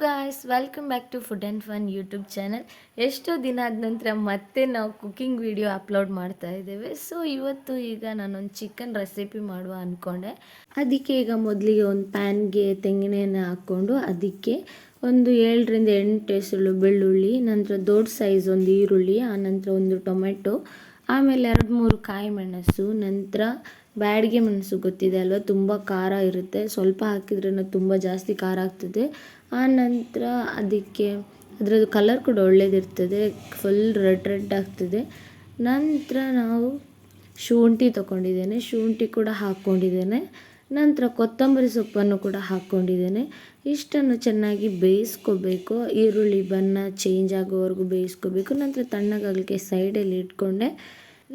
Guys, welcome back to food and fun YouTube channel. ಎಷ್ಟೋ ದಿನ ಆದ ನಂತರ ಮತ್ತೆ ನಾವು ಕುಕ್ಕಿಂಗ್ ವಿಡಿಯೋ ಅಪ್ಲೋಡ್ ಮಾಡ್ತಾ ಇದ್ದೇವೆ. ಸೊ ಇವತ್ತು ಈಗ ನಾನೊಂದು ಚಿಕನ್ ರೆಸಿಪಿ ಮಾಡುವ ಅಂದ್ಕೊಂಡೆ. ಅದಕ್ಕೆ ಈಗ ಮೊದಲಿಗೆ ಒಂದು ಪ್ಯಾನ್ಗೆ ತೆಂಗಿನೆಣ್ಣೆ ಹಾಕ್ಕೊಂಡು ಅದಕ್ಕೆ ಒಂದು 7ರಿಂದ 8 ಎಸಳು ಬೆಳ್ಳುಳ್ಳಿ, ನಂತರ ದೊಡ್ಡ ಸೈಜ್ ಒಂದು ಈರುಳ್ಳಿ, ಆನಂತರ ಒಂದು ಟೊಮೆಟೊ, ಆಮೇಲೆ 2-3 ಕಾಯಿ ಮೆಣಸು, ನಂತರ ಬ್ಯಾಡಗೆ ಮೆಣಸು ಗೊತ್ತಿದೆ ಅಲ್ವಾ, ತುಂಬ ಖಾರ ಇರುತ್ತೆ, ಸ್ವಲ್ಪ ಹಾಕಿದ್ರೂ ತುಂಬ ಜಾಸ್ತಿ ಖಾರ ಆಗ್ತದೆ. ಆ ನಂತರ ಅದಕ್ಕೆ ಅದರದ್ದು ಕಲರ್ ಕೂಡ ಒಳ್ಳೆಯದಿರ್ತದೆ, ಫುಲ್ ರೆಡ್ ಆಗ್ತದೆ. ನಂತರ ನಾವು ಶುಂಠಿ ತೊಗೊಂಡಿದ್ದೇನೆ, ಶುಂಠಿ ಕೂಡ ಹಾಕ್ಕೊಂಡಿದ್ದೇನೆ. ನಂತರ ಕೊತ್ತಂಬರಿ ಸೊಪ್ಪನ್ನು ಕೂಡ ಹಾಕ್ಕೊಂಡಿದ್ದೇನೆ. ಇಷ್ಟನ್ನು ಚೆನ್ನಾಗಿ ಬೇಯಿಸ್ಕೋಬೇಕು, ಈರುಳ್ಳಿ ಬಣ್ಣ ಚೇಂಜ್ ಆಗೋವರೆಗೂ ಬೇಯಿಸ್ಕೋಬೇಕು. ನಂತರ ತಣ್ಣಗಾಗಲಿಕ್ಕೆ ಸೈಡಲ್ಲಿ ಇಟ್ಕೊಂಡೆ.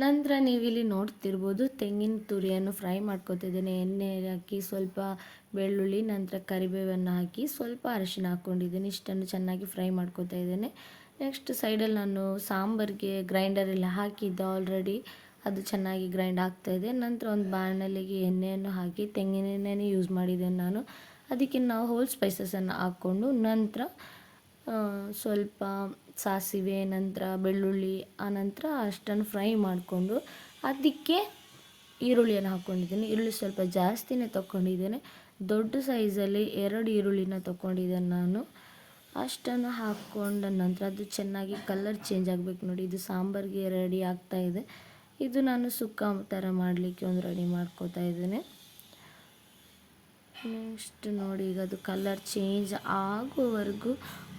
ನಂತರ ನೀವಿಲ್ಲಿ ನೋಡ್ತಿರ್ಬೋದು, ತೆಂಗಿನ ತುರಿಯನ್ನು ಫ್ರೈ ಮಾಡ್ಕೊತಿದ್ದೇನೆ. ಎಣ್ಣೆ ಹಾಕಿ ಸ್ವಲ್ಪ ಬೆಳ್ಳುಳ್ಳಿ, ನಂತರ ಕರಿಬೇವನ್ನು ಹಾಕಿ ಸ್ವಲ್ಪ ಅರಿಶಿನ ಹಾಕ್ಕೊಂಡಿದ್ದೇನೆ. ಇಷ್ಟನ್ನು ಚೆನ್ನಾಗಿ ಫ್ರೈ ಮಾಡ್ಕೊತಾ ಇದ್ದೇನೆ. ನೆಕ್ಸ್ಟ್ ಸೈಡಲ್ಲಿ ನಾನು ಸಾಂಬಾರಿಗೆ ಗ್ರೈಂಡರೆಲ್ಲ ಹಾಕಿದ್ದೆ ಆಲ್ರೆಡಿ, ಅದು ಚೆನ್ನಾಗಿ ಗ್ರೈಂಡ್ ಆಗ್ತಾಯಿದೆ. ನಂತರ ಒಂದು ಬಾಣಲೆಗೆ ಎಣ್ಣೆಯನ್ನು ಹಾಕಿ, ತೆಂಗಿನ ಎಣ್ಣೆನೇ ಯೂಸ್ ಮಾಡಿದ್ದೇನೆ ನಾನು. ಅದಕ್ಕೆ ನಾವು ಹೋಲ್ ಸ್ಪೈಸಸನ್ನು ಹಾಕ್ಕೊಂಡು, ನಂತರ ಸ್ವಲ್ಪ ಸಾಸಿವೆ, ನಂತರ ಬೆಳ್ಳುಳ್ಳಿ, ಆನಂತರ ಅಷ್ಟನ್ನು ಫ್ರೈ ಮಾಡಿಕೊಂಡು ಅದಕ್ಕೆ ಈರುಳ್ಳಿಯನ್ನು ಹಾಕ್ಕೊಂಡಿದ್ದೀನಿ. ಈರುಳ್ಳಿ ಸ್ವಲ್ಪ ಜಾಸ್ತಿನೇ ತೊಗೊಂಡಿದ್ದೇನೆ, ದೊಡ್ಡ ಸೈಜಲ್ಲಿ 2 ಈರುಳ್ಳಿನ ತೊಗೊಂಡಿದ್ದೇನೆ ನಾನು. ಅಷ್ಟನ್ನು ಹಾಕ್ಕೊಂಡ ನಂತರ ಅದು ಚೆನ್ನಾಗಿ ಕಲರ್ ಚೇಂಜ್ ಆಗಬೇಕು. ನೋಡಿ, ಇದು ಸಾಂಬಾರಿಗೆ ರೆಡಿ ಆಗ್ತಾಯಿದೆ. ಇದು ನಾನು ಸುಕ್ಕ ಥರ ಮಾಡಲಿಕ್ಕೆ ಒಂದು ರೆಡಿ ಮಾಡ್ಕೋತಾ ಇದ್ದೇನೆ. ನೆಕ್ಸ್ಟ್ ನೋಡಿ, ಈಗ ಅದು ಕಲರ್ ಚೇಂಜ್ ಆಗೋವರೆಗೂ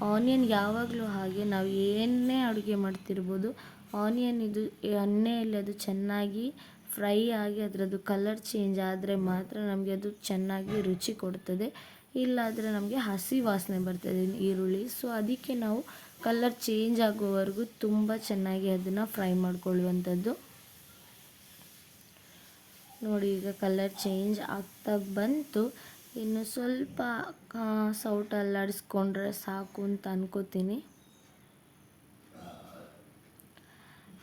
ಆನಿಯನ್ ಯಾವಾಗಲೂ ಹಾಗೆ ನಾವು ಏನೇ ಅಡುಗೆ ಮಾಡ್ತಿರ್ಬೋದು, ಆನಿಯನ್ ಇದು ಎಣ್ಣೆಯಲ್ಲಿ ಅದು ಚೆನ್ನಾಗಿ ಫ್ರೈ ಆಗಿ ಅದರದ್ದು ಕಲರ್ ಚೇಂಜ್ ಆದರೆ ಮಾತ್ರ ನಮಗೆ ಅದು ಚೆನ್ನಾಗಿ ರುಚಿ ಕೊಡ್ತದೆ, ಇಲ್ಲಾದರೆ ನಮಗೆ ಹಸಿ ವಾಸನೆ ಬರ್ತದೆ ಈರುಳ್ಳಿ. ಸೊ ಅದಕ್ಕೆ ನಾವು ಕಲರ್ ಚೇಂಜ್ ಆಗೋವರೆಗೂ ತುಂಬ ಚೆನ್ನಾಗಿ ಅದನ್ನು ಫ್ರೈ ಮಾಡ್ಕೊಳ್ಳುವಂಥದ್ದು. ನೋಡಿ, ಈಗ ಕಲರ್ ಚೇಂಜ್ ಆಗ್ತಾ ಬಂತು. ಇನ್ನು ಸ್ವಲ್ಪ ಸೌಟ್ ಅಲ್ಲಾಡಿಸ್ಕೊಂಡ್ರೆ ಸಾಕು ಅಂತ ಅನ್ಕೋತೀನಿ.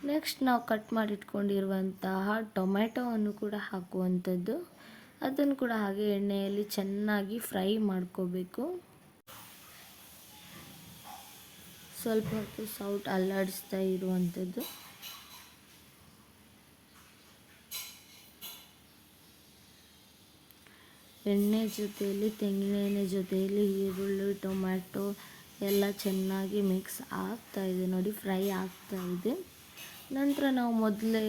ನೆಕ್ಸ್ಟ್ ನಾವು ಕಟ್ ಮಾಡಿಟ್ಕೊಂಡಿರುವಂತಹ ಟೊಮೆಟೊವನ್ನು ಕೂಡ ಹಾಕುವಂಥದ್ದು. ಅದನ್ನು ಕೂಡ ಹಾಗೆ ಎಣ್ಣೆಯಲ್ಲಿ ಚೆನ್ನಾಗಿ ಫ್ರೈ ಮಾಡ್ಕೋಬೇಕು. ಸ್ವಲ್ಪ ಹೊತ್ತು ಸೌಟ್ ಅಲ್ಲಾಡಿಸ್ತಾ ಇರುವಂಥದ್ದು. ಎಣ್ಣೆ ಜೊತೆಯಲ್ಲಿ, ತೆಂಗಿನ ಎಣ್ಣೆ ಜೊತೆಯಲ್ಲಿ ಈರುಳ್ಳಿ, ಟೊಮ್ಯಾಟೊ ಎಲ್ಲ ಚೆನ್ನಾಗಿ ಮಿಕ್ಸ್ ಆಗ್ತಾಯಿದೆ. ನೋಡಿ, ಫ್ರೈ ಆಗ್ತಾಯಿದೆ. ನಂತರ ನಾವು ಮೊದಲೇ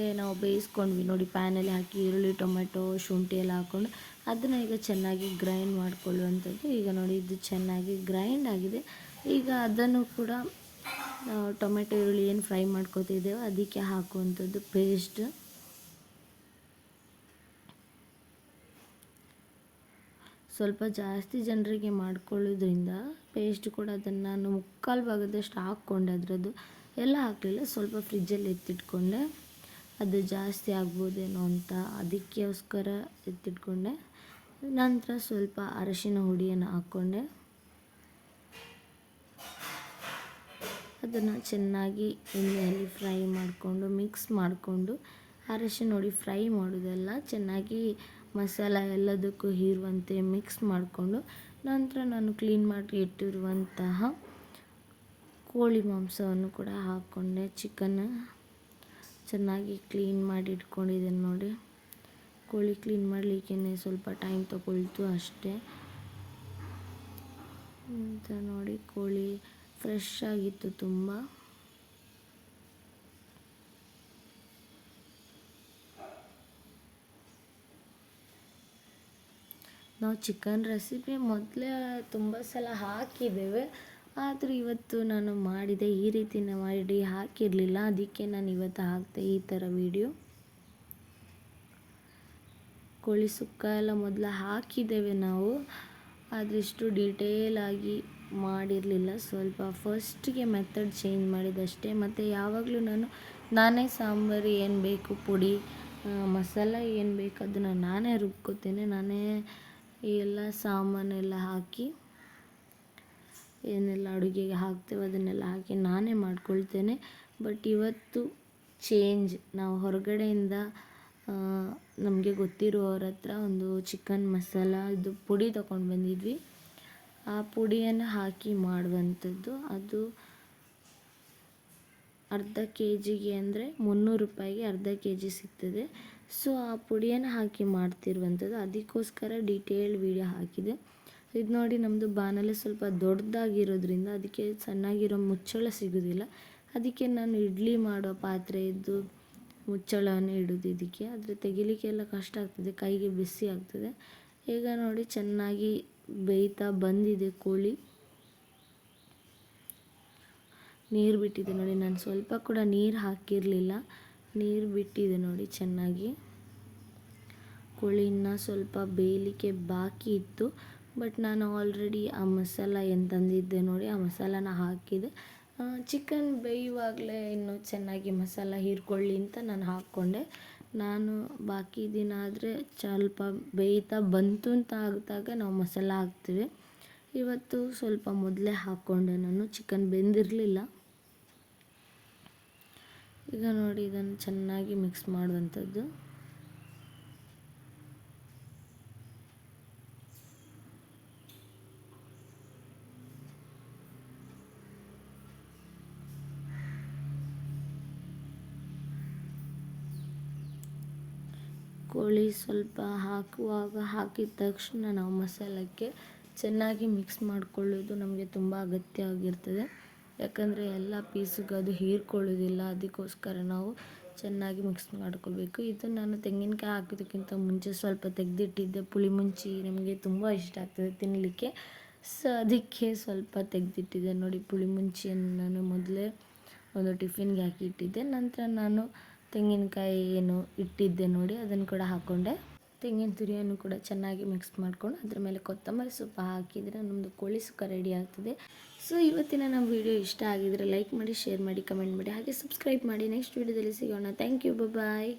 ಬೇಯಿಸ್ಕೊಂಡ್ವಿ ನೋಡಿ, ಪ್ಯಾನಲ್ಲಿ ಹಾಕಿ ಈರುಳ್ಳಿ, ಟೊಮೆಟೊ, ಶುಂಠಿ ಎಲ್ಲ ಹಾಕ್ಕೊಂಡು ಅದನ್ನು ಈಗ ಚೆನ್ನಾಗಿ ಗ್ರೈಂಡ್ ಮಾಡ್ಕೊಳ್ಳುವಂಥದ್ದು. ಈಗ ನೋಡಿ, ಇದು ಚೆನ್ನಾಗಿ ಗ್ರೈಂಡ್ ಆಗಿದೆ. ಈಗ ಅದನ್ನು ಕೂಡ ಟೊಮೆಟೊ, ಈರುಳ್ಳಿ ಏನು ಫ್ರೈ ಮಾಡ್ಕೊತಿದ್ದೇವೆ ಅದಕ್ಕೆ ಹಾಕುವಂಥದ್ದು ಪೇಸ್ಟ್. ಸ್ವಲ್ಪ ಜಾಸ್ತಿ ಜನರಿಗೆ ಮಾಡ್ಕೊಳ್ಳೋದ್ರಿಂದ ಪೇಸ್ಟ್ ಕೂಡ ಅದನ್ನು ನಾನು 3/4 ಭಾಗದಷ್ಟು ಹಾಕ್ಕೊಂಡೆ. ಅದರದ್ದು ಎಲ್ಲ ಹಾಕಲಿಲ್ಲ, ಸ್ವಲ್ಪ ಫ್ರಿಜ್ಜಲ್ಲಿ ಎತ್ತಿಟ್ಕೊಂಡೆ. ಅದು ಜಾಸ್ತಿ ಆಗ್ಬೋದೇನೋ ಅಂತ ಅದಕ್ಕೋಸ್ಕರ ಎತ್ತಿಟ್ಕೊಂಡೆ. ನಂತರ ಸ್ವಲ್ಪ ಅರಿಶಿನ ಹುಡಿಯನ್ನು ಹಾಕ್ಕೊಂಡೆ. ಅದನ್ನು ಚೆನ್ನಾಗಿ ಎಣ್ಣೆಯಲ್ಲಿ ಫ್ರೈ ಮಾಡಿಕೊಂಡು ಮಿಕ್ಸ್ ಮಾಡಿಕೊಂಡು, ಅರಿಶಿನ ಹುಡಿ ಫ್ರೈ ಮಾಡೋದೆಲ್ಲ ಚೆನ್ನಾಗಿ ಮಸಾಲ ಎಲ್ಲದಕ್ಕೂ ಹೀರುವಂತೆ ಮಿಕ್ಸ್ ಮಾಡಿಕೊಂಡು, ನಂತರ ನಾನು ಕ್ಲೀನ್ ಮಾಡಿ ಇಟ್ಟಿರುವಂತಹ ಕೋಳಿ ಮಾಂಸವನ್ನು ಕೂಡ ಹಾಕ್ಕೊಂಡೆ. ಚಿಕನ್ ಚೆನ್ನಾಗಿ ಕ್ಲೀನ್ ಮಾಡಿ ಇಟ್ಕೊಂಡಿದ್ದೇನೆ ನೋಡಿ. ಕೋಳಿ ಕ್ಲೀನ್ ಮಾಡಲಿಕ್ಕೆ ಸ್ವಲ್ಪ ಟೈಮ್ ತಗೊಳ್ತು ಅಷ್ಟೇ ಅಂತ. ನೋಡಿ, ಕೋಳಿ ಫ್ರೆಶ್ ಆಗಿತ್ತು ತುಂಬ. ನಾವು ಚಿಕನ್ ರೆಸಿಪಿ ಮೊದಲೇ ತುಂಬ ಸಲ ಹಾಕಿದ್ದೇವೆ, ಆದರೂ ಇವತ್ತು ನಾನು ಮಾಡಿದೆ. ಈ ರೀತಿ ಮಾಡಿ ಹಾಕಿರಲಿಲ್ಲ, ಅದಕ್ಕೆ ನಾನು ಇವತ್ತು ಹಾಕಿದೆ ಈ ಥರ ವಿಡಿಯೋ. ಕೋಳಿ ಸುಕ್ಕ ಎಲ್ಲ ಮೊದಲು ಹಾಕಿದ್ದೇವೆ ನಾವು, ಆದರೆ ಇಷ್ಟು ಡೀಟೇಲಾಗಿ ಮಾಡಿರಲಿಲ್ಲ. ಸ್ವಲ್ಪ ಫಸ್ಟಿಗೆ ಮೆಥಡ್ ಚೇಂಜ್ ಮಾಡಿದಷ್ಟೇ. ಮತ್ತು ಯಾವಾಗಲೂ ನಾನೇ ಸಾಂಬಾರು ಏನು ಬೇಕು, ಪುಡಿ ಮಸಾಲ ಏನು ಬೇಕು ಅದನ್ನು ನಾನೇ ರುಬ್ಕೋತೇನೆ. ನಾನೇ ಎಲ್ಲ ಸಾಮಾನೆಲ್ಲ ಹಾಕಿ, ಏನೆಲ್ಲ ಅಡುಗೆಗೆ ಹಾಕ್ತೇವೆ ಅದನ್ನೆಲ್ಲ ಹಾಕಿ ನಾನೇ ಮಾಡ್ಕೊಳ್ತೇನೆ. ಬಟ್ ಇವತ್ತು ಚೇಂಜ್, ನಾವು ಹೊರಗಡೆಯಿಂದ ನಮಗೆ ಗೊತ್ತಿರುವವ್ರ ಹತ್ರ ಒಂದು ಚಿಕನ್ ಮಸಾಲ ಇದು ಪುಡಿ ತೊಗೊಂಡು ಬಂದಿದ್ವಿ. ಆ ಪುಡಿಯನ್ನು ಹಾಕಿ ಮಾಡುವಂಥದ್ದು. ಅದು ಅರ್ಧ ಕೆ ಜಿಗೆ ಅಂದರೆ 300 ರೂಪಾಯಿಗೆ ಅರ್ಧ ಕೆ ಜಿ ಸಿಗ್ತದೆ. ಸೊ ಆ ಪುಡಿಯನ್ನು ಹಾಕಿ ಮಾಡ್ತಿರುವಂಥದ್ದು, ಅದಕ್ಕೋಸ್ಕರ ಡೀಟೇಲ್ಡ್ ವೀಡಿಯೋ ಹಾಕಿದೆ. ಇದು ನೋಡಿ, ನಮ್ಮದು ಬಾಣಲೆ ಸ್ವಲ್ಪ ದೊಡ್ಡದಾಗಿರೋದ್ರಿಂದ ಅದಕ್ಕೆ ಚೆನ್ನಾಗಿರೋ ಮುಚ್ಚಳ ಸಿಗೋದಿಲ್ಲ. ಅದಕ್ಕೆ ನಾನು ಇಡ್ಲಿ ಮಾಡೋ ಪಾತ್ರೆಯದ್ದು ಮುಚ್ಚಳವನ್ನು ಇಡೋದು ಇದಕ್ಕೆ. ಆದರೆ ತೆಗಿಲಿಕ್ಕೆಲ್ಲ ಕಷ್ಟ ಆಗ್ತದೆ, ಕೈಗೆ ಬಿಸಿ ಆಗ್ತದೆ. ಈಗ ನೋಡಿ ಚೆನ್ನಾಗಿ ಬೇಯ್ತಾ ಬಂದಿದೆ ಕೋಳಿ. ನೀರು ಬಿಟ್ಟಿದೆ ನೋಡಿ, ನಾನು ಸ್ವಲ್ಪ ಕೂಡ ನೀರು ಹಾಕಿರಲಿಲ್ಲ, ನೀರು ಬಿಟ್ಟಿದೆ ನೋಡಿ ಚೆನ್ನಾಗಿ. ಕೋಳಿ ಇನ್ನೂ ಸ್ವಲ್ಪ ಬೇಯಲಿಕ್ಕೆ ಬಾಕಿ ಇತ್ತು, ಬಟ್ ನಾನು ಆಲ್ರೆಡಿ ಆ ಮಸಾಲ ಏನು ತಂದಿದ್ದೆ ನೋಡಿ, ಆ ಮಸಾಲಾನ ಹಾಕಿದೆ. ಚಿಕನ್ ಬೇಯುವಾಗಲೇ ಇನ್ನೂ ಚೆನ್ನಾಗಿ ಮಸಾಲ ಹೀರ್ಕೊಳ್ಳಿ ಅಂತ ನಾನು ಹಾಕ್ಕೊಂಡೆ. ನಾನು ಬಾಕಿ ದಿನ ಆದರೆ ಸ್ವಲ್ಪ ಬೇಯ್ತಾ ಬಂತು ಅಂತ ಆಗಿದಾಗ ನಾವು ಮಸಾಲ ಹಾಕ್ತೀವಿ. ಇವತ್ತು ಸ್ವಲ್ಪ ಮೊದಲೇ ಹಾಕ್ಕೊಂಡೆ, ನಾನು ಚಿಕನ್ ಬೆಂದಿರಲಿಲ್ಲ. ಈಗ ನೋಡಿ, ಇದನ್ನು ಚೆನ್ನಾಗಿ ಮಿಕ್ಸ್ ಮಾಡುವಂಥದ್ದು. ಕೋಳಿ ಸ್ವಲ್ಪ ಹಾಕಿದ ತಕ್ಷಣ ನಾವು ಮಸಾಲಕ್ಕೆ ಚೆನ್ನಾಗಿ ಮಿಕ್ಸ್ ಮಾಡಿಕೊಳ್ಳೋದು ನಮಗೆ ತುಂಬ ಅಗತ್ಯ ಆಗಿರ್ತದೆ. ಯಾಕಂದರೆ ಎಲ್ಲ ಪೀಸಿಗೆ ಅದು ಹೀರ್ಕೊಳ್ಳೋದಿಲ್ಲ, ಅದಕ್ಕೋಸ್ಕರ ನಾವು ಚೆನ್ನಾಗಿ ಮಿಕ್ಸ್ ಮಾಡ್ಕೋಬೇಕು. ಇದು ನಾನು ತೆಂಗಿನಕಾಯಿ ಹಾಕೋದಕ್ಕಿಂತ ಮುಂಚೆ ಸ್ವಲ್ಪ ತೆಗೆದಿಟ್ಟಿದ್ದೆ. ಪುಳಿ ಮುಂಚಿ ನಮಗೆ ತುಂಬ ಇಷ್ಟ ಆಗ್ತದೆ ತಿನ್ನಲಿಕ್ಕೆ, ಸೊ ಅದಕ್ಕೆ ಸ್ವಲ್ಪ ತೆಗೆದಿಟ್ಟಿದ್ದೆ ನೋಡಿ. ಪುಳಿ ಮುಂಚಿಯನ್ನು ನಾನು ಮೊದಲೇ ಒಂದು ಟಿಫಿನ್ಗೆ ಹಾಕಿ ಇಟ್ಟಿದ್ದೆ. ನಂತರ ನಾನು ತೆಂಗಿನಕಾಯಿ ಏನು ಇಟ್ಟಿದ್ದೆ ನೋಡಿ, ಅದನ್ನು ಕೂಡ ಹಾಕ್ಕೊಂಡೆ. ತೆಂಗಿನ ತುರಿಯನ್ನು ಕೂಡ ಚೆನ್ನಾಗಿ ಮಿಕ್ಸ್ ಮಾಡ್ಕೊಂಡು ಅದ್ರ ಮೇಲೆ ಕೊತ್ತಂಬರಿ ಸೊಪ್ಪು ಹಾಕಿದರೆ ನಮ್ಮದು ಕೋಳಿ ಸುಕ್ಕ ರೆಡಿ ಆಗ್ತದೆ. ಸೊ ಇವತ್ತಿನ ನಮ್ಮ ವಿಡಿಯೋ ಇಷ್ಟ ಆಗಿದರೆ ಲೈಕ್ ಮಾಡಿ, ಶೇರ್ ಮಾಡಿ, ಕಮೆಂಟ್ ಮಾಡಿ, ಹಾಗೆ ಸಬ್ಸ್ಕ್ರೈಬ್ ಮಾಡಿ. ನೆಕ್ಸ್ಟ್ ವಿಡಿಯೋದಲ್ಲಿ ಸಿಗೋಣ. Thank you, bye.